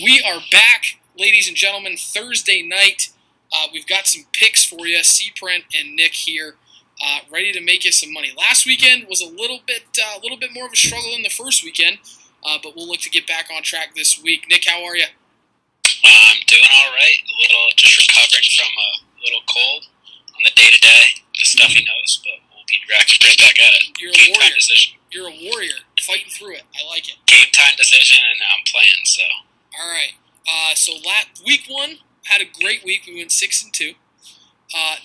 We are back, ladies and gentlemen, Thursday night. We've got some picks for you. Prent and Nick here, ready to make you some money. Last weekend was a little bit more of a struggle than the first weekend, but we'll look to get back on track this week. Nick, how are you? I'm doing all right. Just recovering from a little cold on the day-to-day, the stuffy nose, but we'll be right back at it. You're a warrior. You're a warrior, fighting through it. I like it. Game time decision, and I'm playing. So. All right. So week one had a great week. We went 6-2.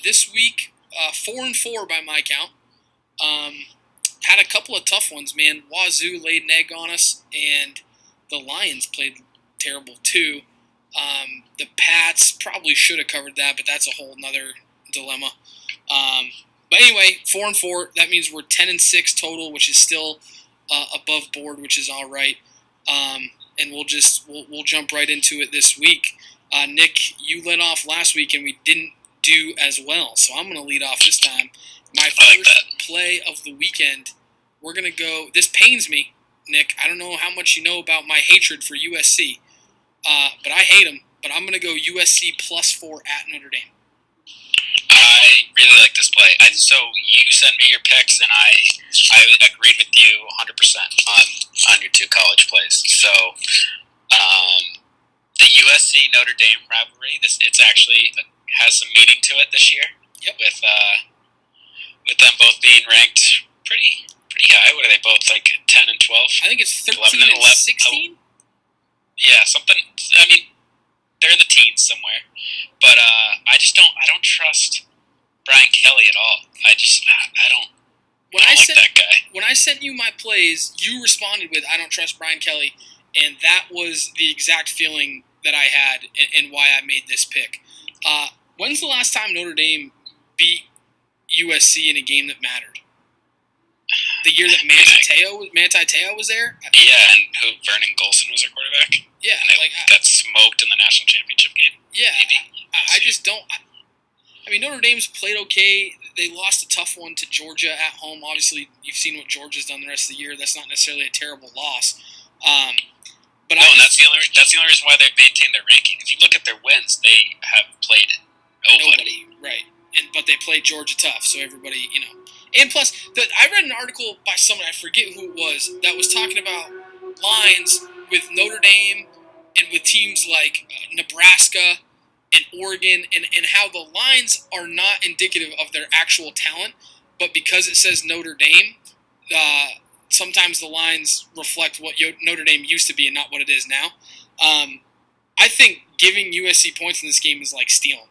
This week, 4-4 by my count. Had a couple of tough ones, man. Wazoo laid an egg on us, and the Lions played terrible too. The Pats probably should have covered that, but that's a whole nother dilemma. But anyway, 4-4. That means we're 10-6 total, which is still above board, which is all right. And we'll jump right into it this week. Nick, you led off last week, and we didn't do as well, so I'm going to lead off this time. My first play of the weekend, we're going to go. This pains me, Nick. I don't know how much you know about my hatred for USC, but I hate them. But I'm going to go USC +4 at Notre Dame. I really like this play. So you sent me your picks, and I agreed with you 100% on your two college plays. So the USC Notre Dame rivalry, it's actually has some meaning to it this year. Yep. With them both being ranked pretty high. What are they both, like 10 and 12? I think it's 13 and 16. Yeah, something. I mean, they're in the teens somewhere. But I don't trust Brian Kelly at all. I don't like that guy. When I sent you my plays, you responded with, I don't trust Brian Kelly, and that was the exact feeling that I had and why I made this pick. When's the last time Notre Dame beat USC in a game that mattered? The year that Manti Te'o was there? Yeah, and Vernon Golson was their quarterback? Yeah. And they got smoked in the national championship game? Yeah. I just don't... I mean, Notre Dame's played okay. They lost a tough one to Georgia at home. Obviously, you've seen what Georgia's done the rest of the year. That's not necessarily a terrible loss. But that's the only reason why they've maintained their ranking. If you look at their wins, they have played nobody. Right. But they played Georgia tough, so everybody, And plus, I read an article by someone, I forget who it was, that was talking about lines with Notre Dame and with teams like Nebraska and Oregon, and how the lines are not indicative of their actual talent, but because it says Notre Dame, sometimes the lines reflect what Notre Dame used to be and not what it is now. I think giving USC points in this game is like stealing.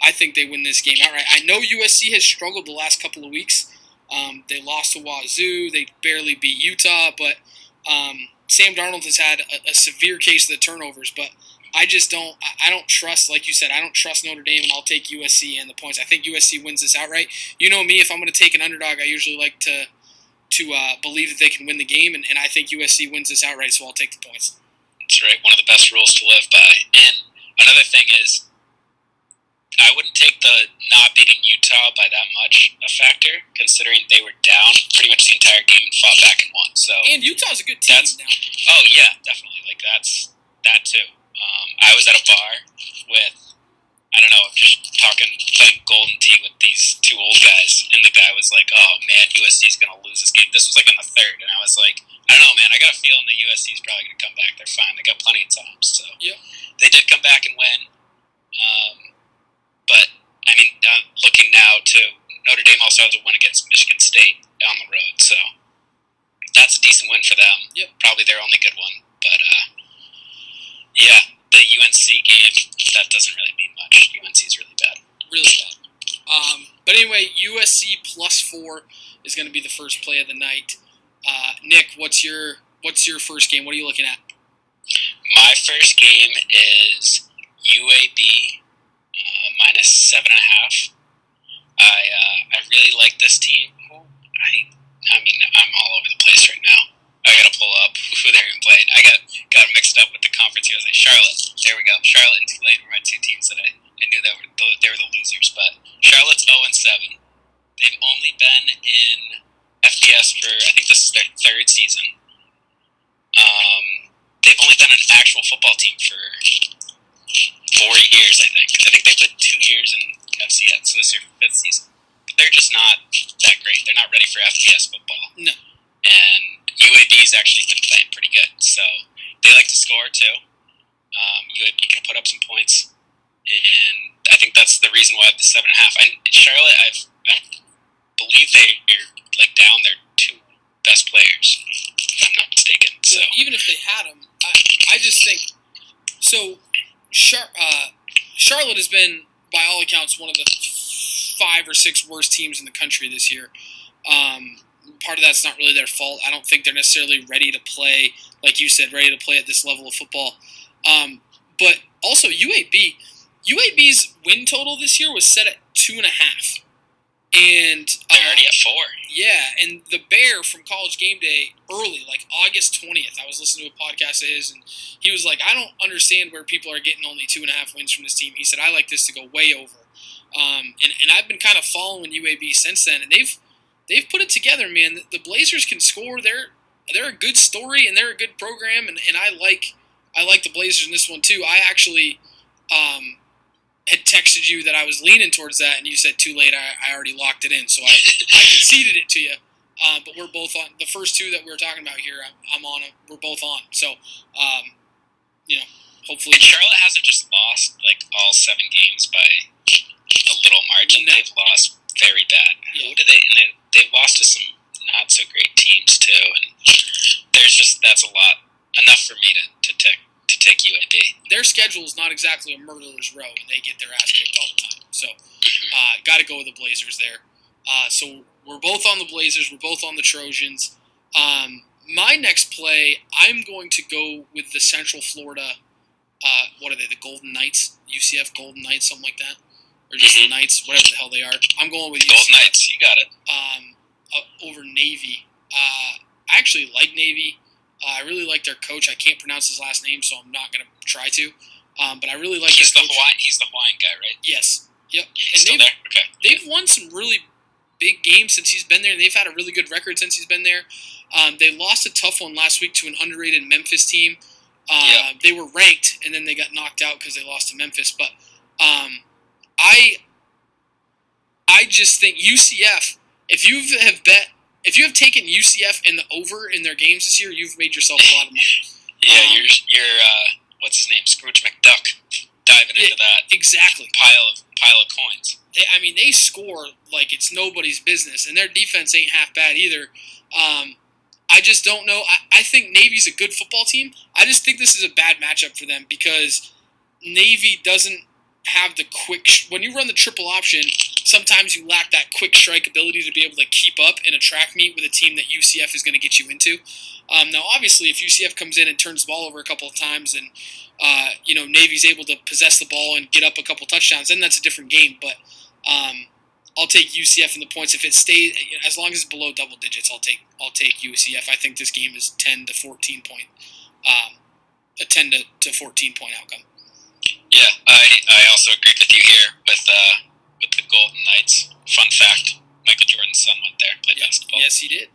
I think they win this game outright. I know USC has struggled the last couple of weeks. They lost to Wazoo. They barely beat Utah, but Sam Darnold has had a severe case of the turnovers, but I don't trust, like you said, I don't trust Notre Dame, and I'll take USC and the points. I think USC wins this outright. You know me, if I'm going to take an underdog, I usually like to believe that they can win the game, and I think USC wins this outright, so I'll take the points. That's right, one of the best rules to live by. And another thing is, I wouldn't take the not beating Utah by that much a factor, considering they were down pretty much the entire game and fought back and won. So, and Utah's a good team now. Oh, yeah, definitely. That's that too. I was at a bar with, I don't know, just playing Golden Tee with these two old guys, and the guy was like, oh, man, USC's going to lose this game. This was like in the third, and I was like, I don't know, man, I got a feeling that USC's probably going to come back. They're fine. They got plenty of time. So, yep. They did come back and win. But, I mean, looking now to Notre Dame also has a win against Michigan State down the road, so that's a decent win for them. Yep. Probably their only good one. But, yeah, the UNC game, that doesn't really mean much. UNC's really bad. Really bad. But anyway, USC +4 is going to be the first play of the night. Nick, what's your first game? What are you looking at? My first game is UAB -7.5. I really like this team. I mean, I'm all over the place right now. I gotta pull up who they're even playing. I got mixed up with the Conference USA. Charlotte. There we go. Charlotte and Tulane were my two teams that I knew that they were the losers. But Charlotte's 0-7. They've only been in FBS for, I think this is their third season. They've only done an actual football team for 4 years, I think. I think they played 2 years in FCS, so this is their 5th season. But they're just not that great. They're not ready for FBS football. No. And UAB's actually been playing pretty good, so they like to score too. UAB can put up some points, and I think that's the reason why the 7.5. In Charlotte, I believe they're like down their 2 best players, if I'm not mistaken. So well, even if they had them, I just think so. Charlotte has been, by all accounts, one of the 5 or 6 worst teams in the country this year. Part of that's not really their fault. I don't think they're necessarily ready to play, like you said, ready to play at this level of football. But also UAB's win total this year was set at 2.5. And they're already at 4. Yeah, and the Bear from College Game Day early, like August 20th, I was listening to a podcast of his, and he was like, I don't understand where people are getting only 2.5 wins from this team. He said, I like this to go way over. And I've been kind of following UAB since then, and they've put it together, man. The Blazers can score. They're a good story, and they're a good program, and I like the Blazers in this one too. I actually had texted you that I was leaning towards that, and you said too late. I already locked it in, so I conceded it to you. But we're both on the first 2 that we were talking about here. I'm on. We're both on. So, hopefully. And Charlotte hasn't just lost like all 7 games by a little margin. No. They've lost very bad. Yeah. Who did they? And they've lost to some not so great teams too. And that's a lot, enough for me to take UAB. Their schedule is not exactly a murderer's row, and they get their ass kicked all the time. So, got to go with the Blazers there. So we're both on the Blazers. We're both on the Trojans. My next play, I'm going to go with the Central Florida. What are they? The Golden Knights, UCF Golden Knights, something like that, or just the Knights, whatever the hell they are. I'm going with UCF. Golden Knights. You got it. Over Navy. I actually like Navy. I really like their coach. I can't pronounce his last name, so I'm not going to try to. But I really like he's their the coach. He's the Hawaiian guy, right? Yes. Yep. He's and still there? Okay. They've won some really big games since he's been there, and they've had a really good record since he's been there. They lost a tough one last week to an underrated Memphis team. They were ranked, and then they got knocked out because they lost to Memphis. But I just think UCF, if you have taken UCF in the over in their games this year, you've made yourself a lot of money. Yeah, you're what's his name, Scrooge McDuck, diving into that exactly pile of coins. They score like it's nobody's business, and their defense ain't half bad either. I just don't know. I think Navy's a good football team. I just think this is a bad matchup for them because Navy doesn't have the quick. When you run the triple option, sometimes you lack that quick strike ability to be able to keep up in a track meet with a team that UCF is going to get you into. Now, obviously, if UCF comes in and turns the ball over a couple of times and Navy's able to possess the ball and get up a couple touchdowns, then that's a different game. But I'll take UCF in the points if it stays, as long as it's below double digits. I'll take UCF. I think this game is 10 to 14 point, a 10 to 14 point outcome. Yeah, I also agreed with you here with the Golden Knights. Fun fact: Michael Jordan's son went there, played basketball. Yes, he did.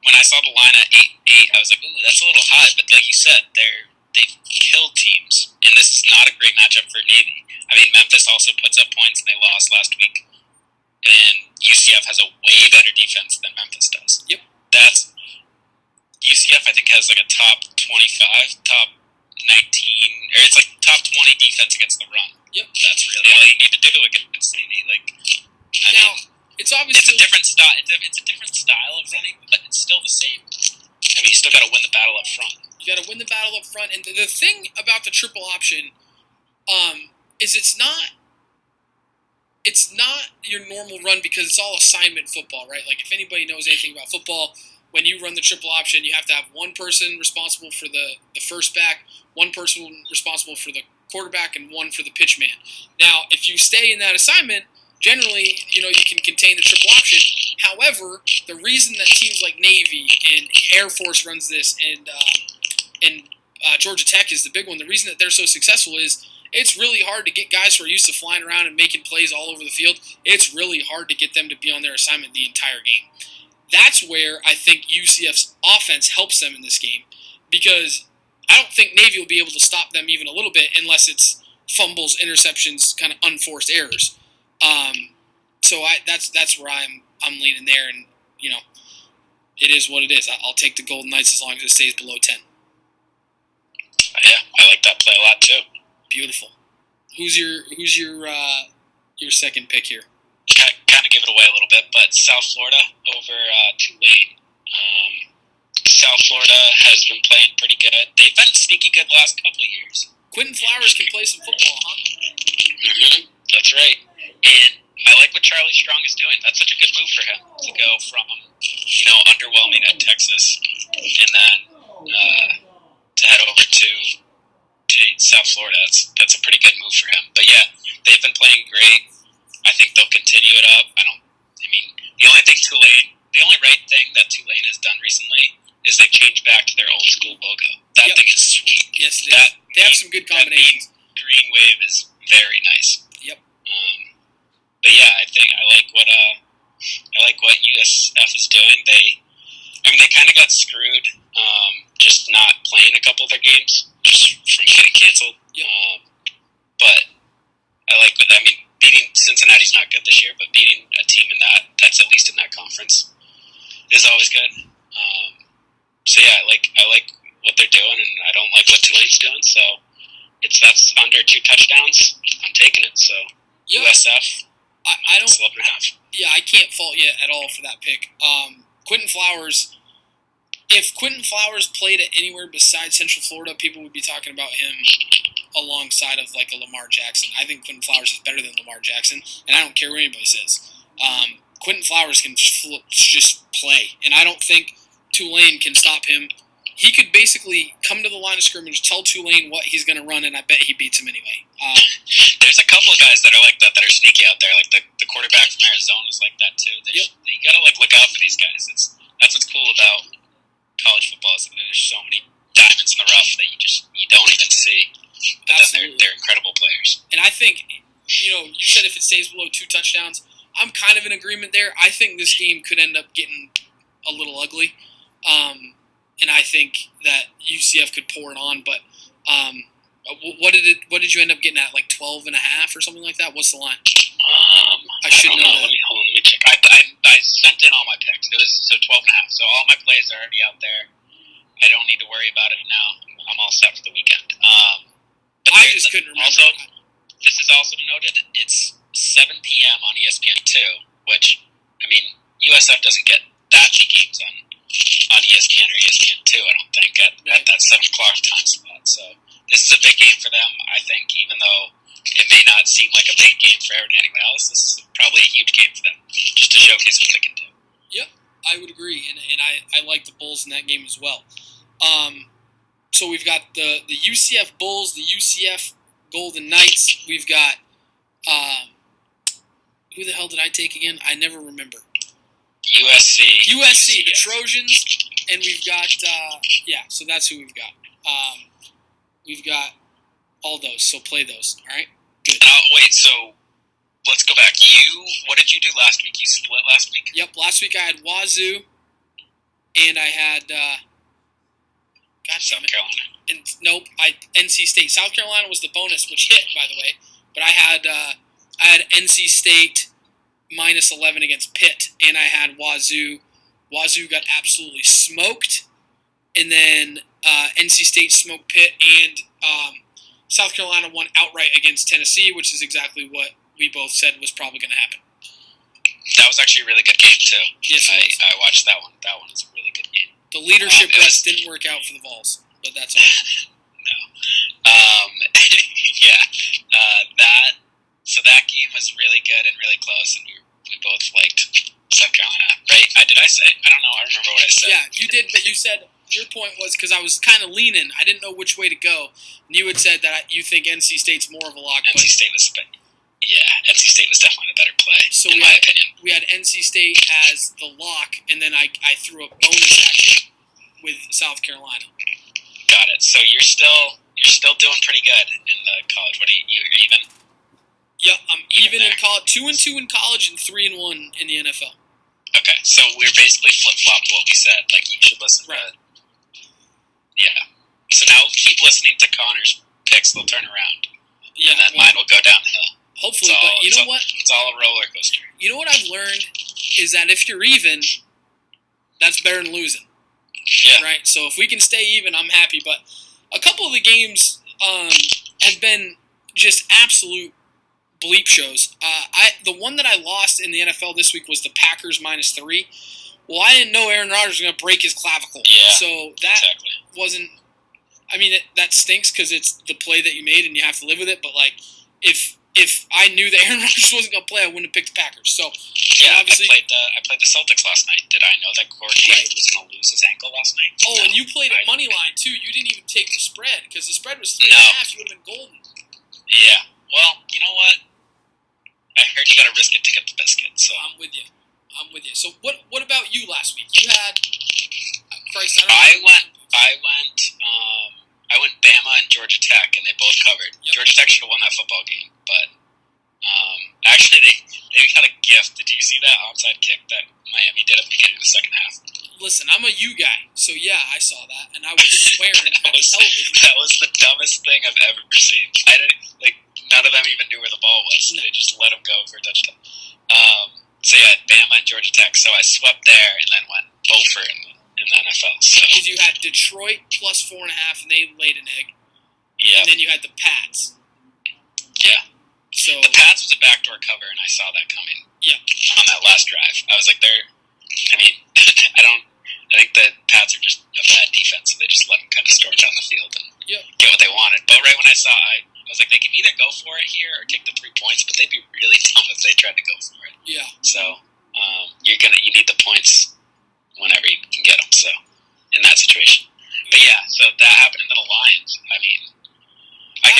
When I saw the line at 8-8, I was like, ooh, that's a little high. But like you said, they've killed teams, and this is not a great matchup for Navy. I mean, Memphis also puts up points, and they lost last week. And UCF has a way better defense than Memphis does. Yep. UCF, I think, has like a top 25, top 19, or it's like top 20 defense against the run. Yep. That's really all you need to do against Navy. It's obviously it's a different style. It's a different style of running, but it's still the same. I mean, you still got to win the battle up front. You got to win the battle up front, and the thing about the triple option, is it's not your normal run because it's all assignment football, right? Like if anybody knows anything about football, when you run the triple option, you have to have one person responsible for the first back, one person responsible for the quarterback, and one for the pitch man. Now, if you stay in that assignment, generally, you can contain the triple option. However, the reason that teams like Navy and Air Force runs this and Georgia Tech is the big one, the reason that they're so successful is it's really hard to get guys who are used to flying around and making plays all over the field. It's really hard to get them to be on their assignment the entire game. that's where I think UCF's offense helps them in this game, because I don't think Navy will be able to stop them even a little bit unless it's fumbles, interceptions, kind of unforced errors. So that's where I'm leaning there, and it is what it is. I'll take the Golden Knights as long as it stays below 10. Yeah, I like that play a lot too. Beautiful. Who's your second pick here? Kind of give it away a little bit, but South Florida over Tulane. South Florida has been playing pretty good. They've been sneaky good the last couple of years. Quentin Flowers can play some football, huh? Mm-hmm. That's right. And I like what Charlie Strong is doing. That's such a good move for him to go from, underwhelming at Texas and then to head over to South Florida. That's a pretty good move for him. But yeah, they've been playing great. I think they'll continue it up. The only right thing that Tulane has done recently is they changed back to their old school logo. That thing is sweet. Yes, it is. They have some good combinations. That green wave is very nice. Yep. But yeah, I like what USF is doing. They kind of got screwed, just not playing a couple of their games, just from getting canceled. Yep. But beating Cincinnati's not good this year, but beating a team that's at least in that conference is always good. So yeah, I like what they're doing, and I don't like what Tulane's doing. So that's under 2 touchdowns. I'm taking it. So yep. USF. I don't. 11.5. Yeah, I can't fault you at all for that pick. Quentin Flowers. If Quentin Flowers played at anywhere besides Central Florida, people would be talking about him alongside of like a Lamar Jackson. I think Quentin Flowers is better than Lamar Jackson, and I don't care what anybody says. Quentin Flowers can just play, and I don't think Tulane can stop him. He could basically come to the line of scrimmage, tell Tulane what he's going to run, and I bet he beats him anyway. There's a couple of guys that are like that are sneaky out there. Like the quarterback from Arizona is like that too. You got to look out for these guys. That's what's cool about college football, is that there's so many diamonds in the rough that you don't even see. But they're incredible players. And I think, you said if it stays below 2 touchdowns, I'm kind of in agreement there. I think this game could end up getting a little ugly. And I think that UCF could pour it on, but what did you end up getting at? Like 12.5 or something like that? What's the line? I should know. Let me check. I sent in all my picks. It was 12.5. So all my plays are already out there. I don't need to worry about it now. I'm all set for the weekend. But I just couldn't remember. Also, this is also noted. It's 7 p.m. on ESPN2, which USF doesn't get that many games on ESPN or ESPN2, I don't think, at that 7 o'clock time slot. So this is a big game for them, I think, even though it may not seem like a big game for anyone else. This is probably a huge game for them, just to showcase what they can do. Yep, I would agree, and I like the Bulls in that game as well. So we've got the UCF Bulls, the UCF Golden Knights. We've got, who the hell did I take again? I never remember. USC, the Trojans, and we've got, so that's who we've got. We've got all those, so play those, all right? Good. Wait, so let's go back. What did you do last week? You split last week? Yep, last week I had Wazoo, and I had, South Carolina. And nope, NC State. South Carolina was the bonus, which hit, by the way, but I had NC State minus 11 against Pitt, and I had Wazoo. Wazoo got absolutely smoked, and then NC State smoked Pitt, and South Carolina won outright against Tennessee, which is exactly what we both said was probably going to happen. That was actually a really good game, too. Yes, I watched that one. That one is a really good game. The leadership race didn't work out for the Vols, but that's all. No. That game was really good and really close, and we both liked South Carolina, right? Did I say? I don't know. I remember what I said. Yeah, you did, but you said your point was because I was kind of leaning. I didn't know which way to go. And you had said that you think NC State's more of a lock. NC State was definitely a better play, in my opinion. We had NC State as the lock, and then I threw a bonus at you with South Carolina. Got it. So you're still doing pretty good in the college. What are you're even? Yeah, I'm even in college. 2-2 in college and 3-1 in the NFL. Okay, so we're basically flip-flopped what we said. Like, you should listen Right. to... Yeah. So now keep listening to Connor's picks. They'll turn around. Yeah, And then mine will go downhill. Hopefully, but you know what? It's all a roller coaster. You know what I've learned is that if you're even, that's better than losing. Yeah. Right? So if we can stay even, I'm happy. But a couple of the games have been just absolute bleep shows. The one that I lost in the NFL this week was the Packers -3. Well, I didn't know Aaron Rodgers was going to break his clavicle. Yeah, so that exactly. wasn't... I mean, that stinks because it's the play that you made and you have to live with it. But, like, if I knew that Aaron Rodgers wasn't going to play, I wouldn't have picked the Packers. So, yeah, obviously... I played the Celtics last night. Did I know that Corey was going to lose his ankle last night? Oh, no, and you played at money line, too. You didn't even take the spread because the spread was 3.5. You would have been golden. Yeah. Well, you know what? I heard you got to risk it to get the biscuit. So I'm with you. So what about you last week? You had Christ. I went Bama and Georgia Tech, and they both covered. Yep. Georgia Tech should have won that football game, but actually they got a gift. Did you see that onside kick that Miami did at the beginning of the second half? Listen, I'm a U guy, so yeah, I saw that, and I was swearing at television. That was the dumbest thing I've ever seen. None of them even knew where the ball was. No. They just let him go for a touchdown. So yeah, Bama and Georgia Tech. So I swept there and then went over in the NFL. So because you had Detroit plus 4.5, and they laid an egg. Yeah. And then you had the Pats. Yeah. So the Pats was a backdoor cover, and I saw that coming. Yeah. On that last drive, I was like, I think the Pats are just a bad defense, so they just let them kind of storm down the field and get what they wanted. But right when I saw it, I was like, they can either go for it here or take the 3 points, but they'd be really dumb if they tried to go for it. Yeah. So you need the points whenever you can get them. So in that situation, but yeah, so that happened, and then the Lions. I mean, I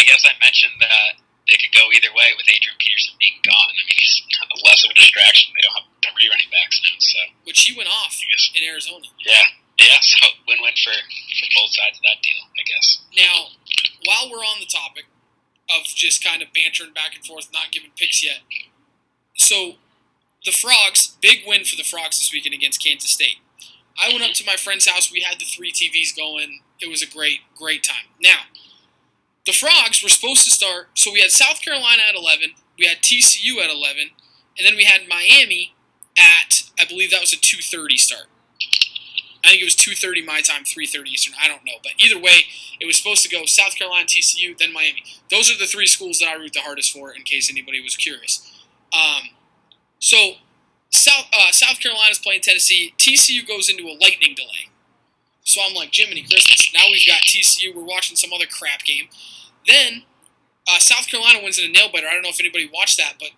guess I mentioned that it could go either way with Adrian Peterson being gone. I mean, he's less of a distraction. They don't have 3 running backs now, so. Which he went off in Arizona. Yeah, so win-win for both sides of that deal, I guess. Now, while we're on the topic of just kind of bantering back and forth, not giving picks yet, so the Frogs, big win for the Frogs this weekend against Kansas State. I went up to my friend's house. We had the 3 TVs going. It was a great, great time. Now, the Frogs were supposed to start, so we had South Carolina at 11, we had TCU at 11, and then we had Miami at, I believe that was a 2:30 start. I think it was 2:30 my time, 3:30 Eastern, I don't know. But either way, it was supposed to go South Carolina, TCU, then Miami. Those are the 3 schools that I root the hardest for, in case anybody was curious. So South Carolina's playing Tennessee. TCU goes into a lightning delay. So I'm like, Jiminy Christmas. Now we've got TCU. We're watching some other crap game. Then South Carolina wins in a nail-biter. I don't know if anybody watched that, but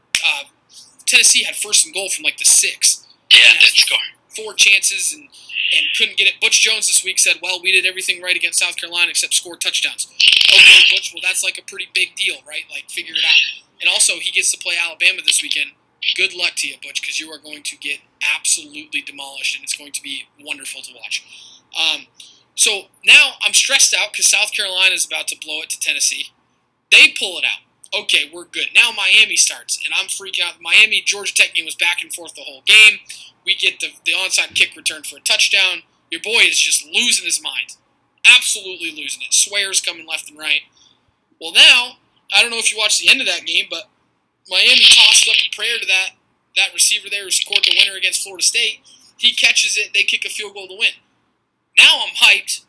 Tennessee had first and goal from like the 6. Yeah, did score. 4 chances and couldn't get it. Butch Jones this week said, well, we did everything right against South Carolina except score touchdowns. Okay, Butch, well, that's like a pretty big deal, right? Like, figure it out. And also, he gets to play Alabama this weekend. Good luck to you, Butch, because you are going to get absolutely demolished, and it's going to be wonderful to watch. So now I'm stressed out because South Carolina is about to blow it to Tennessee. They pull it out. Okay, we're good. Now Miami starts, and I'm freaking out. Miami-Georgia Tech game was back and forth the whole game. We get the onside kick return for a touchdown. Your boy is just losing his mind. Absolutely losing it. Swears coming left and right. Well, now, I don't know if you watched the end of that game, but Miami tosses up a prayer to that receiver there who scored the winner against Florida State. He catches it. They kick a field goal to win. Now I'm hyped.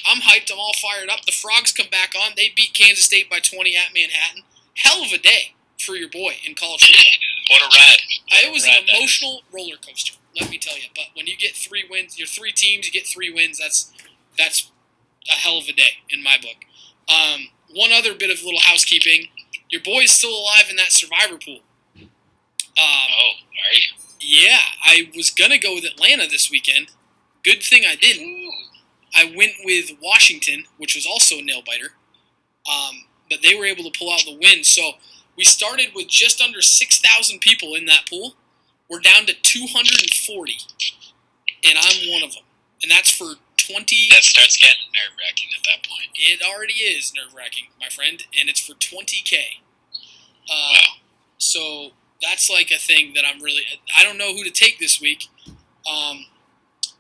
I'm all fired up. The Frogs come back on. They beat Kansas State by 20 at Manhattan. Hell of a day for your boy in college football. What a ride. It was an emotional roller coaster, let me tell you. But when you get 3 wins, your 3 teams, you get 3 wins, that's a hell of a day in my book. One other bit of little housekeeping. Your boy is still alive in that survivor pool. Are you? Yeah, I was going to go with Atlanta this weekend. Good thing I didn't. Ooh. I went with Washington, which was also a nail-biter. But they were able to pull out the win. So we started with just under 6,000 people in that pool. We're down to 240, and I'm one of them. And that's for 20... That starts getting nerve-wracking at that point. It already is nerve-wracking, my friend, and it's for 20K. Wow. So that's like a thing that I don't know who to take this week.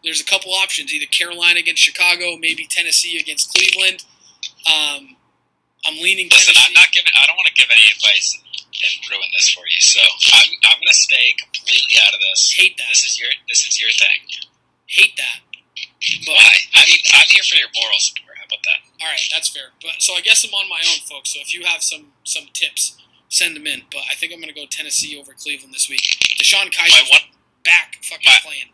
There's a couple options: either Carolina against Chicago, maybe Tennessee against Cleveland. I'm leaning Listen, Tennessee. I don't want to give any advice and ruin this for you, so I'm going to stay completely out of this. Hate that. This is your thing. Hate that. But, why? I mean, I'm here for your moral support. How about that? All right, that's fair. But so I guess I'm on my own, folks. So if you have some tips, send them in. But I think I'm going to go Tennessee over Cleveland this week. DeShone Kaiser's back playing.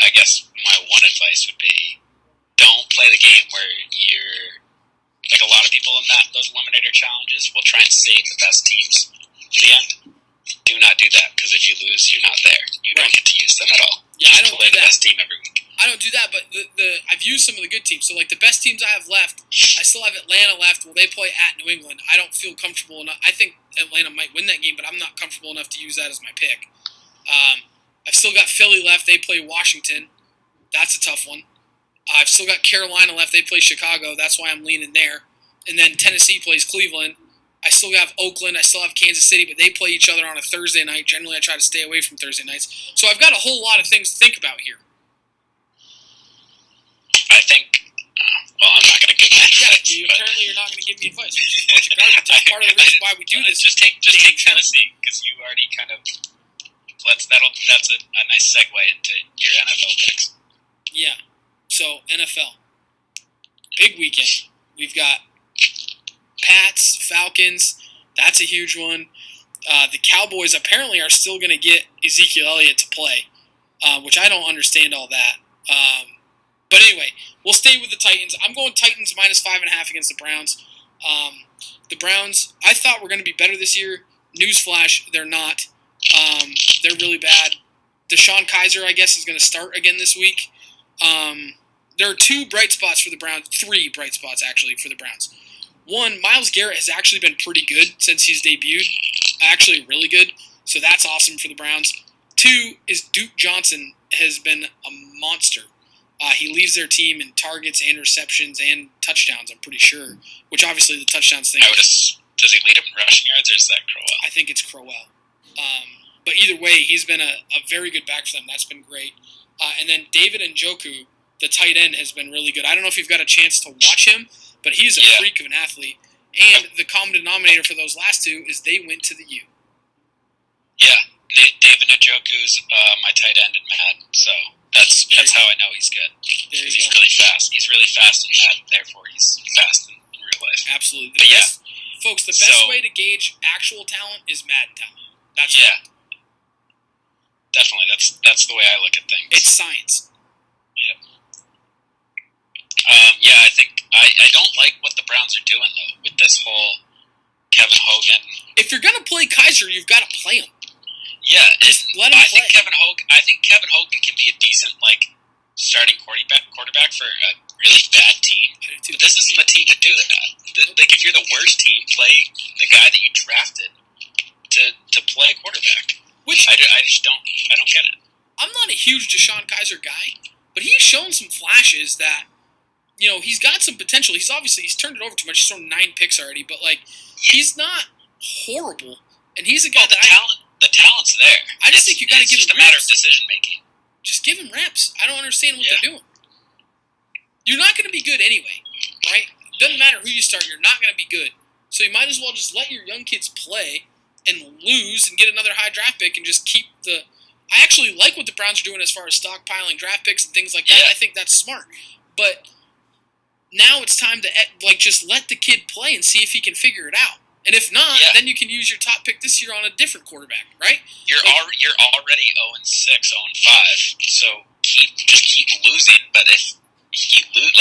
I guess my one advice would be don't play the game where you're like a lot of people in those eliminator challenges will try and save the best teams at the end. Do not do that, because if you lose, you're not there. You don't get to use them at all. Yeah, I don't play do the that. best team every week. I don't do that, but I've used some of the good teams. So like the best teams I have left, I still have Atlanta left. Well, they play at New England. I don't feel comfortable enough. I think Atlanta might win that game, but I'm not comfortable enough to use that as my pick. I've still got Philly left. They play Washington. That's a tough one. I've still got Carolina left. They play Chicago. That's why I'm leaning there. And then Tennessee plays Cleveland. I still have Oakland. I still have Kansas City, but they play each other on a Thursday night. Generally, I try to stay away from Thursday nights. So I've got a whole lot of things to think about here. I think, I'm not going to give my advice. Yeah, apparently you're not going to give me advice, which is a bunch of garbage. That's part of the reason why we do this. Just take Tennessee, because you already kind of, that's a nice segue into your NFL picks. Yeah. So, NFL. Big weekend. We've got Pats, Falcons. That's a huge one. The Cowboys apparently are still going to get Ezekiel Elliott to play, which I don't understand all that. But anyway, we'll stay with the Titans. I'm going Titans minus 5.5 against the Browns. The Browns, I thought were going to be better this year. Newsflash, they're not. They're really bad. DeShone Kaiser, I guess, is going to start again this week. There are 2 bright spots for the Browns. 3 bright spots, actually, for the Browns. 1, Myles Garrett has actually been pretty good since he's debuted. Actually, really good. So that's awesome for the Browns. 2 is Duke Johnson has been a monster. He leads their team in targets and receptions and touchdowns, I'm pretty sure. Which, obviously, the touchdowns thing... Does he lead him in rushing yards, or is that Crowell? I think it's Crowell. But either way, he's been a very good back for them. That's been great. And then David Njoku, the tight end, has been really good. I don't know if you've got a chance to watch him, but he's a freak of an athlete. And the common denominator for those last 2 is they went to the U. Yeah, David Njoku's my tight end in Madden, so that's how I know he's good. Because he's really fast. He's really fast in Madden, therefore he's fast in real life. Absolutely. Folks, the best way to gauge actual talent is Madden talent. That's definitely. That's the way I look at things. It's science. Yeah. I think I don't like what the Browns are doing though with this whole Kevin Hogan. If you're gonna play Kaiser, you've got to play him. Yeah, just let him play. I think Kevin Hogan can be a decent starting quarterback for a really bad team. But this isn't the team to do that. If you're the worst team, play the guy that you drafted to play quarterback. Which I don't get it. I'm not a huge DeShone Kaiser guy, but he's shown some flashes that, he's got some potential. He's turned it over too much. He's thrown 9 picks already, but he's not horrible. And he's a guy the talent's there. I just think you got to give him reps. It's just a matter of decision making. Just give him reps. I don't understand what they're doing. You're not going to be good anyway, right? Doesn't matter who you start. You're not going to be good. So you might as well just let your young kids play and lose and get another high draft pick and just keep the... I actually like what the Browns are doing as far as stockpiling draft picks and things like that. I think that's smart. But now it's time to just let the kid play and see if he can figure it out. And if not, then you can use your top pick this year on a different quarterback, right? You're already 0-6, 0-5, so keep losing. But if you lose,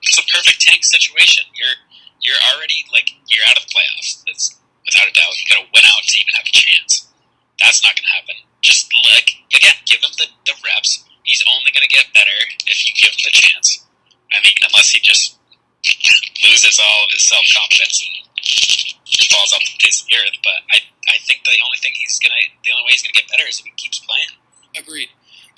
it's a perfect tank situation. You're already you're out of the playoffs. That's without a doubt. You got to win out to even have a chance. That's not going to happen. Just again, give him the reps. He's only going to get better if you give him the chance. I mean, unless he just loses all of his self-confidence and falls off the face of the earth. But I think the only way he's gonna get better is if he keeps playing. Agreed.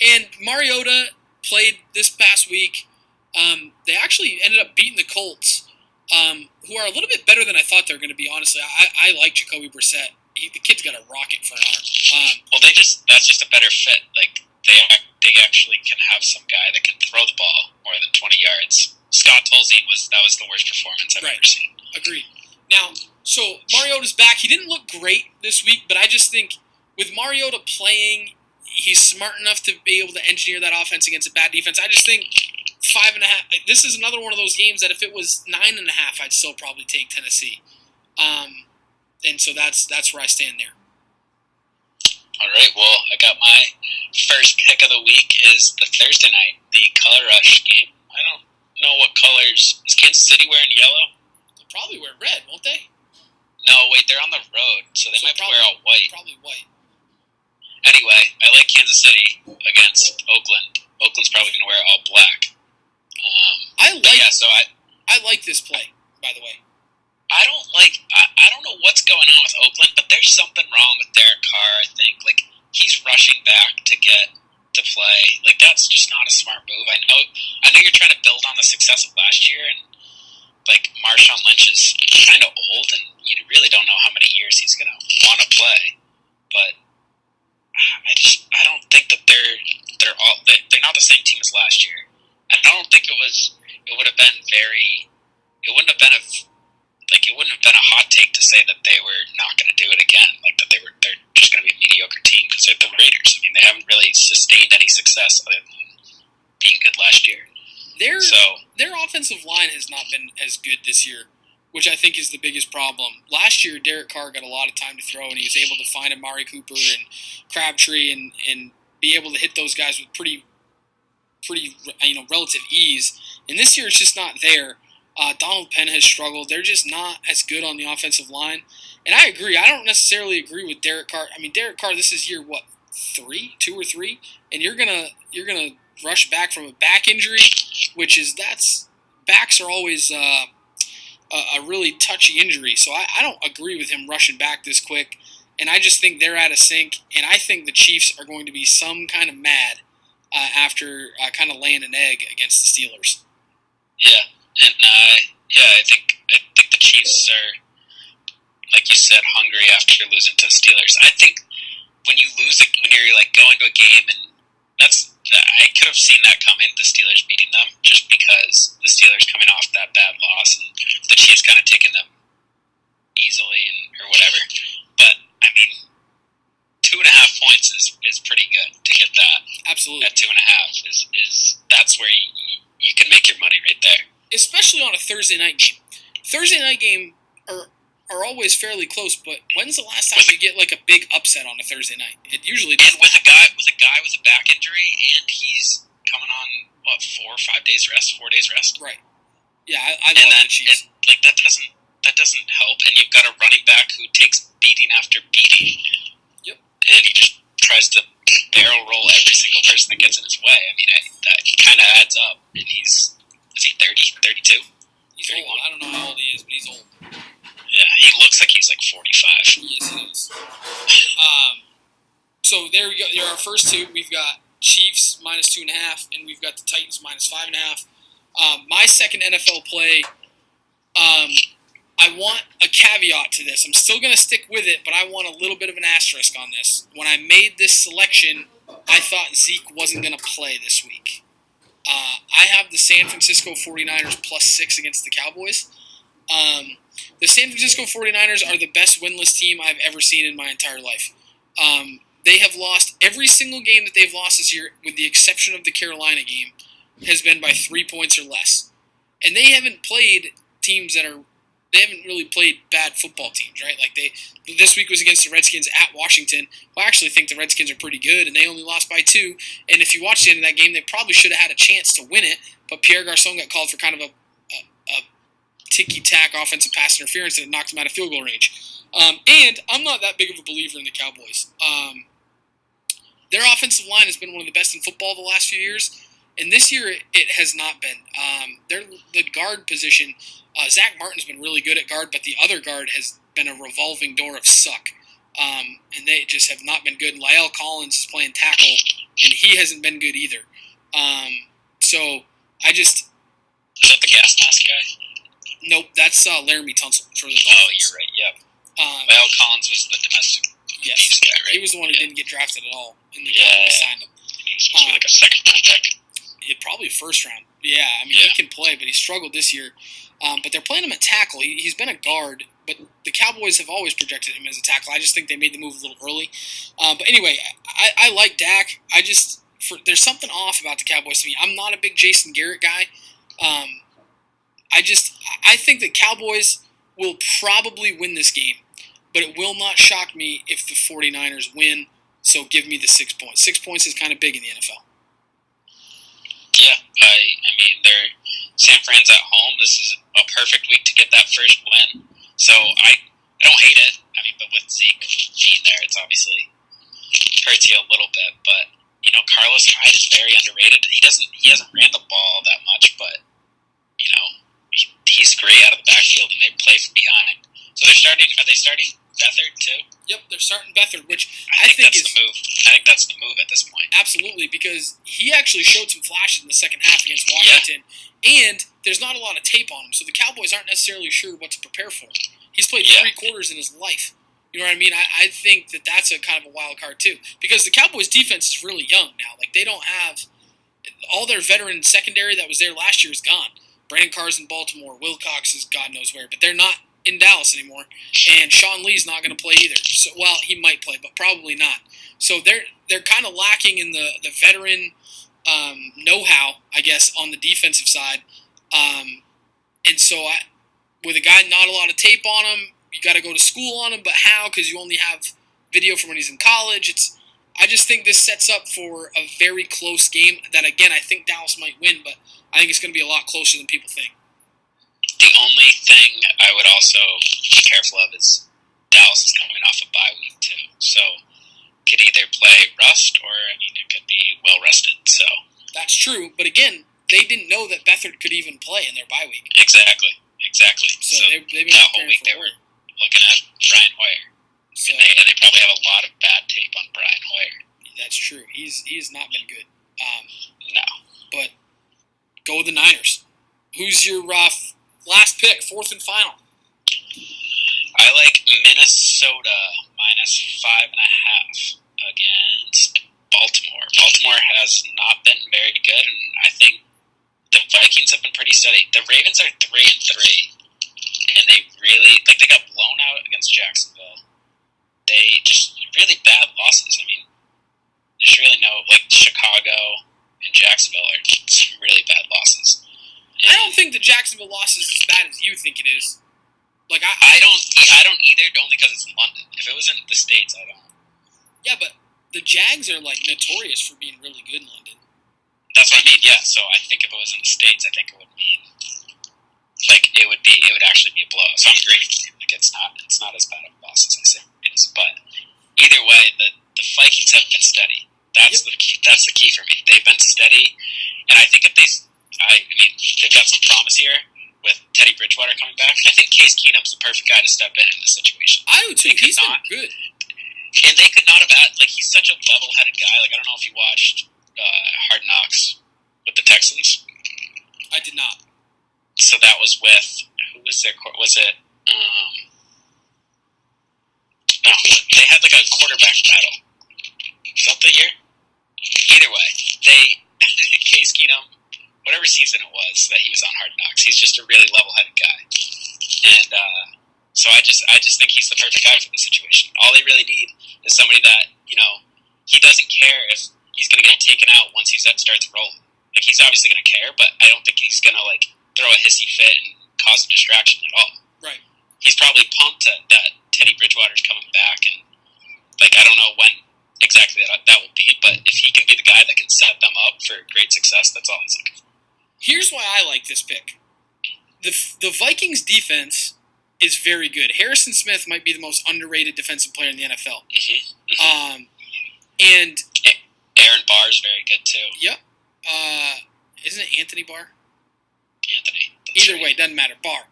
And Mariota played this past week. They actually ended up beating the Colts, who are a little bit better than I thought they were going to be. Honestly, I like Jacoby Brissett. the kid's got a rocket for an arm. Well, that's just a better fit. Like they actually can have some guy that can throw the ball more than 20 yards. Scott Tolzien was the worst performance I've ever seen. Agreed. Now, so Mariota's back. He didn't look great this week, but I just think with Mariota playing, he's smart enough to be able to engineer that offense against a bad defense. I just think 5.5. This is another one of those games that if it was 9.5, I'd still probably take Tennessee. And so that's where I stand there. All right. Well, I got my first pick of the week is the Thursday night, the Color Rush game. I don't know what colors. Is Kansas City wearing yellow? They'll probably wear red, won't they? No, wait. They're on the road, so they might wear all white. Probably white. Anyway, I like Kansas City against Oakland. Oakland's probably going to wear all black. I like this play, by the way. I don't know what's going on with Oakland, but there's something wrong with Derek Carr, I think. Like, he's rushing back to get to play. Like, that's just not a smart move. I know you're trying to build on the success of last year, and, like, Marshawn Lynch is kind of old, and you really don't know how many years he's going to want to play. But I don't think that they're not the same team as last year. And I don't think it wouldn't have been a hot take to say that they were not going to do it again, like that they're just going to be a mediocre team because they're the Raiders. I mean, they haven't really sustained any success other than being good last year. Their offensive line has not been as good this year, which I think is the biggest problem. Last year, Derek Carr got a lot of time to throw, and he was able to find Amari Cooper and Crabtree and be able to hit those guys with pretty relative ease. And this year, it's just not there. Donald Penn has struggled. They're just not as good on the offensive line. And I agree. I don't necessarily agree with Derek Carr. I mean, Derek Carr, this is year, 2 or 3? And you're gonna rush back from a back injury, backs are always a really touchy injury. So I don't agree with him rushing back this quick. And I just think they're out of sync. And I think the Chiefs are going to be some kind of mad after kind of laying an egg against the Steelers. Yeah. And I think the Chiefs are, like you said, hungry after losing to the Steelers. I think when you're like going to a game, and I could have seen that coming, the Steelers beating them, just because the Steelers coming off that bad loss and the Chiefs kind of taking them easily or whatever. But I mean, 2.5 points is pretty good to get that. Absolutely. At 2.5 is that's where you can make your money right there. Especially on a Thursday night game. Thursday night game are always fairly close, but when's the last time you get like a big upset on a Thursday night? It usually doesn't. And with a guy with a back injury, and he's coming on 4 or 5 days rest, 4 days rest. Right. Yeah, I love the Chiefs. And, like that doesn't help. And you've got a running back who takes beating after beating. Yep. And he just tries to barrel roll every single person that gets in his way. I mean, that kind of adds up. And is he 30, 32? He's 31. Old. I don't know how old he is, but he's old. Yeah, he looks like he's like 45. Yes, he does. So there we go. There are our first two. We've got Chiefs minus 2.5, and we've got the Titans minus 5.5. My second NFL play, I want a caveat to this. I'm still going to stick with it, but I want a little bit of an asterisk on this. When I made this selection, I thought Zeke wasn't going to play this week. I have the San Francisco 49ers plus 6 against the Cowboys. The San Francisco 49ers are the best winless team I've ever seen in my entire life. They have lost every single game that they've lost this year, with the exception of the Carolina game, has been by 3 points or less. And they haven't played teams they haven't really played bad football teams, right? Like this week was against the Redskins at Washington. Well, I actually think the Redskins are pretty good, and they only lost by 2. And if you watch the end of that game, they probably should have had a chance to win it, but Pierre Garçon got called for kind of a ticky-tack offensive pass interference, and it knocked him out of field goal range. And I'm not that big of a believer in the Cowboys. Their offensive line has been one of the best in football the last few years, and this year it has not been. The guard position, Zach Martin's been really good at guard, but the other guard has been a revolving door of suck. And they just have not been good. La'el Collins is playing tackle, and he hasn't been good either. So I just... Is that the gas mask guy? Nope, that's Laramie Tunsil for the Dolphins. Oh, you're right, yep. Well, Collins was the domestic abuse guy, right? He was the one who didn't get drafted at all, and the Cowboys signed him. And he was supposed to be like a second-round pick. Probably first round. Yeah, I mean, he can play, but he struggled this year. But they're playing him at tackle. He's been a guard, but the Cowboys have always projected him as a tackle. I just think they made the move a little early. But anyway, I like Dak. There's something off about the Cowboys to me. I'm not a big Jason Garrett guy. I think that Cowboys will probably win this game, but it will not shock me if the 49ers win. So give me the 6 points. 6 points is kind of big in the NFL. Yeah, I mean, San Fran's at home. This is a perfect week to get that first win. So I don't hate it. I mean, but with Zeke being there, it's obviously hurts you a little bit. But Carlos Hyde is very underrated. He hasn't ran the ball that much, but he's great out of the backfield, and they play from behind. So are they starting Beathard too? Yep, they're starting Beathard, which I think that's the move. I think that's the move at this point. Absolutely, because he actually showed some flashes in the second half against Washington, and there's not a lot of tape on him, so the Cowboys aren't necessarily sure what to prepare for. He's played 3 quarters in his life. You know what I mean? I think that's a kind of a wild card too, because the Cowboys' defense is really young now. Like, they don't have all their veteran secondary that was there last year is gone. Brandon Carr's in Baltimore. Wilcox is God knows where, but they're not in Dallas anymore, and Sean Lee's not going to play either. So, well, he might play, but probably not. So they're kind of lacking in the veteran know-how, I guess, on the defensive side. And so with a guy not a lot of tape on him, you got to go to school on him. But how? Because you only have video from when he's in college. I just think this sets up for a very close game. That again, I think Dallas might win, but I think it's going to be a lot closer than people think. The only thing I would also be careful of is Dallas is coming off a bye week too, so could either play rust or it could be well rested. So that's true, but again, they didn't know that Beathard could even play in their bye week. Exactly. So they've been that whole week they were looking at Brian Hoyer, so, and they probably have a lot of bad tape on Brian Hoyer. That's true. He's not been good. No, but go with the Niners. Who's your last pick, 4th and final? I like Minnesota -5.5 against Baltimore. Baltimore has not been very good, and I think the Vikings have been pretty steady. The Ravens are 3-3, and they got blown out against Jacksonville. They just really bad losses. I mean, there's really Chicago and Jacksonville are some really bad losses. I don't think the Jacksonville loss is as bad as you think it is. Like I don't either, only because it's in London. If it was in the States, I don't. Yeah, but the Jags are notorious for being really good in London. That's what I mean. Yeah. So I think if it was in the States, I think it would mean it would actually be a blow. So I'm agreeing with you. It's not as bad of a loss as I say it is. But either way, the Vikings have been steady. That's the key for me. They've been steady, and I think if they've got some promise here with Teddy Bridgewater coming back. I think Case Keenum's the perfect guy to step in this situation. I would too. He's been good. And they could not have he's such a level-headed guy. I don't know if you watched Hard Knocks with the Texans. I did not. So that was with, who was their, was it, no, they had a quarterback battle. Was that the year? Either way, Case Keenum, whatever season it was that he was on Hard Knocks, he's just a really level-headed guy. And so I just think he's the perfect guy for the situation. All they really need is somebody that, he doesn't care if he's going to get taken out once he starts rolling. He's obviously going to care, but I don't think he's going to, throw a hissy fit and cause a distraction at all. Right. He's probably pumped that Teddy Bridgewater's coming back, and, I don't know when exactly that will be, but if he can be the guy that can set them up for great success, that's all he's looking for. Here's why I like this pick. The Vikings defense is very good. Harrison Smith might be the most underrated defensive player in the NFL. Mm-hmm. And Aaron Barr is very good too. Yep. Isn't it Anthony Barr? Anthony. Either way, doesn't matter. Barr.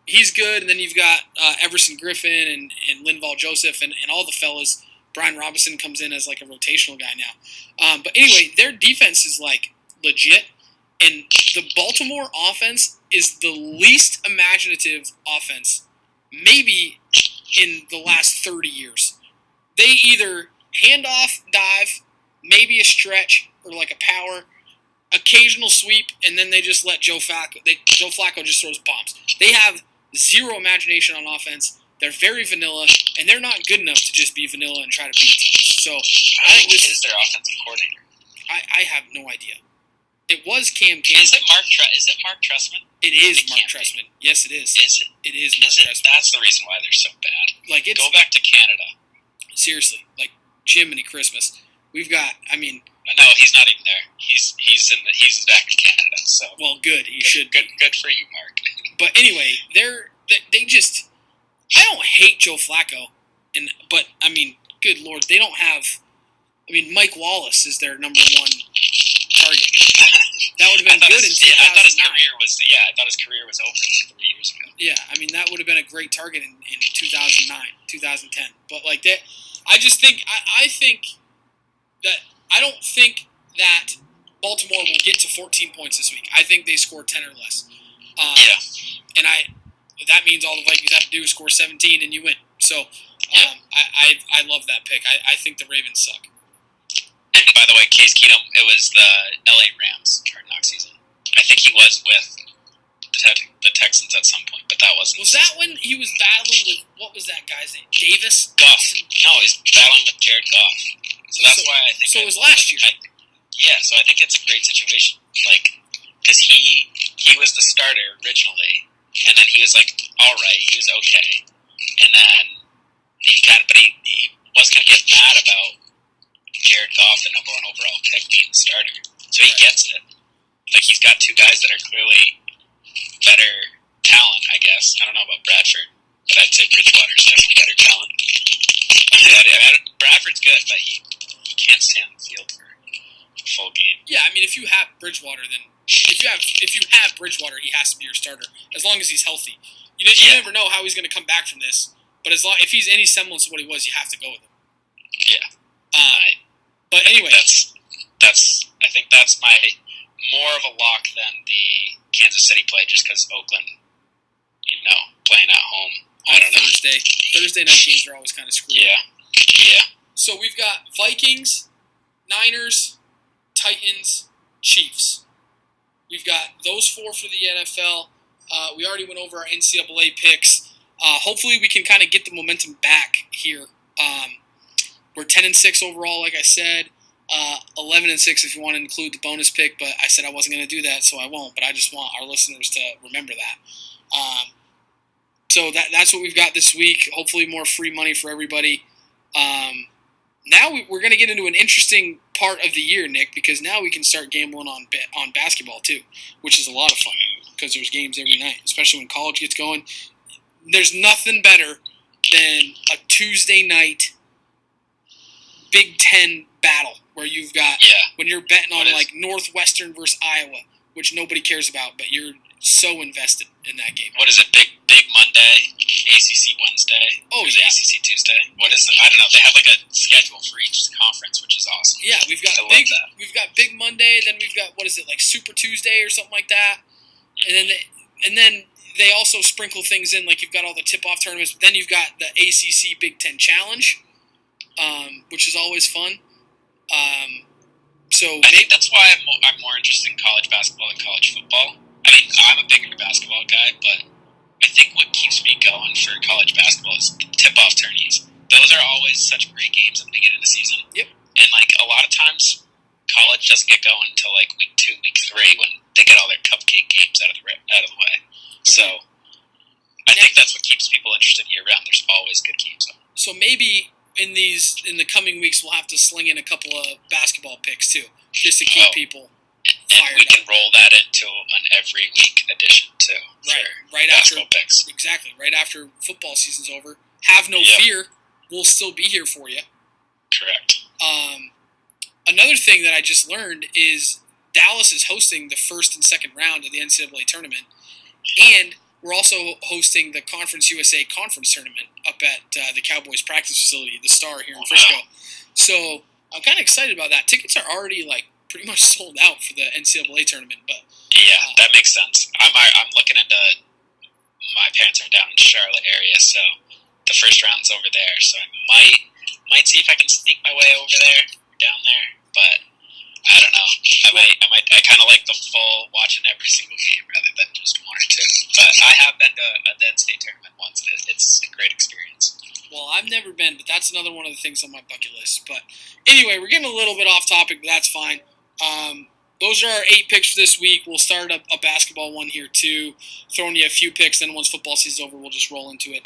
He's good, and then you've got Everson Griffin and Linval Joseph and all the fellas. Brian Robinson comes in as a rotational guy now. But anyway, their defense is legit, and the Baltimore offense is the least imaginative offense maybe in the last 30 years. They either hand off, dive, maybe a stretch or like a power, occasional sweep, and then they just let Joe Flacco just throws bombs. They have zero imagination on offense. They're very vanilla, and they're not good enough to just be vanilla and try to beat teams. So I think this is their offensive coordinator. I have no idea. It was Cam Campbell. Is it Mark Trestman? It is Mark Trestman. Yes, it is. Is it? It is Mark Trestman. That's the reason why they're so bad. Like go back to Canada. Seriously, like Jiminy Christmas. We've got. I mean. No, he's not even there. He's back in Canada. So well, good. He should. Good for you, Mark. But anyway, they just. I don't hate Joe Flacco, but I mean, good Lord, they don't have. I mean, Mike Wallace is their number one target. That would have been good in 2009. I thought his career was over 3 years ago. Yeah, I mean that would have been a great target in 2009, 2010. But like that, I just think I don't think that Baltimore will get to 14 points this week. I think they score 10 or less. And that means all the Vikings have to do is score 17 and you win. So I love that pick. I think the Ravens suck. And by the way, Case Keenum, it was the LA Rams Hard Knock season. I think he was with the Texans at some point, but that wasn't. Was that when he was battling with, what was that guy's name? Davis? Goff. No, he's battling with Jared Goff. So that's why I think. So it was last year. So I think it's a great situation. Like, because he was the starter originally, and then he was like, all right, he was okay, and then he was going to get mad about Jared Goff, the number one overall pick, being the starter. So he gets it. Like, he's got two guys that are clearly better talent, I guess. I don't know about Bradford, but I'd say Bridgewater's definitely better talent. Bradford's good, but he can't stay on the field for a full game. Yeah, I mean, if you have Bridgewater, then if you have Bridgewater, he has to be your starter as long as he's healthy. You never know how he's going to come back from this, but if he's any semblance of what he was, you have to go with him. Yeah. But anyway, I think that's my more of a lock than the Kansas City play, just because Oakland, playing at home. I don't know. Thursday night games are always kind of screwed. Yeah. So we've got Vikings, Niners, Titans, Chiefs. We've got those four for the NFL. We already went over our NCAA picks. Hopefully we can kind of get the momentum back here. We're 10-6 overall, like I said. 11-6 if you want to include the bonus pick, but I said I wasn't going to do that, so I won't. But I just want our listeners to remember that. So that's what we've got this week. Hopefully more free money for everybody. Now we're going to get into an interesting part of the year, Nick, because now we can start gambling on basketball too, which is a lot of fun because there's games every night, especially when college gets going. There's nothing better than a Tuesday night Big Ten battle where you've got when you're betting on like Northwestern versus Iowa, which nobody cares about, but you're so invested in that game. What is it? Big Monday, ACC Wednesday. Oh, yeah. ACC Tuesday. What is it? I don't know. They have like a schedule for each conference, which is awesome. Yeah, we've got Big Monday, then we've got like Super Tuesday or something like that, and then they also sprinkle things in, like you've got all the tip-off tournaments. But then you've got the ACC Big Ten Challenge, which is always fun. So I think that's why I'm more interested in college basketball than college football. I mean, I'm a bigger basketball guy, but I think what keeps me going for college basketball is the tip-off tourneys. Those are always such great games at the beginning of the season. Yep. And like a lot of times, college doesn't get going until like week 2, week 3 when they get all their cupcake games out of the way. Okay. So I think that's what keeps people interested year round. There's always good games on. So maybe in the coming weeks we'll have to sling in a couple of basketball picks too, just to keep people fired and we can up. roll that into an every week edition too. Right after picks. Exactly. Right after football season's over. Have no fear. We'll still be here for you. Correct. Another thing that I just learned is Dallas is hosting the first and second round of the NCAA tournament, and we're also hosting the Conference USA Conference Tournament up at the Cowboys practice facility, the Star here in Frisco. So I'm kind of excited about that. Tickets are already pretty much sold out for the NCAA tournament, but that makes sense. I'm looking into. My parents are down in Charlotte area, so the first round's over there, so I might see if I can sneak my way over there, down there, but I don't know. I kind of like the full watching every single game rather than just one or two. But I have been to a NCAA tournament once, and it's a great experience. Well, I've never been, but that's another one of the things on my bucket list. But anyway, we're getting a little bit off topic, but that's fine. Those are our 8 picks for this week. We'll start a basketball one here too, throwing you a few picks. Then once football season's over, we'll just roll into it.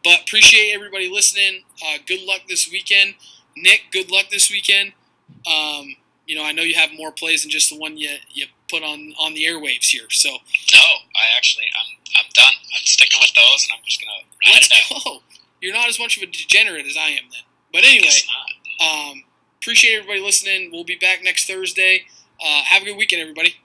But appreciate everybody listening. Good luck this weekend. Nick, good luck this weekend. I know you have more plays than just the one you put on the airwaves here. So no, I'm done. I'm sticking with those, and I'm just gonna ride it out. Go. You're not as much of a degenerate as I am then. But anyway, appreciate everybody listening. We'll be back next Thursday. Have a good weekend, everybody.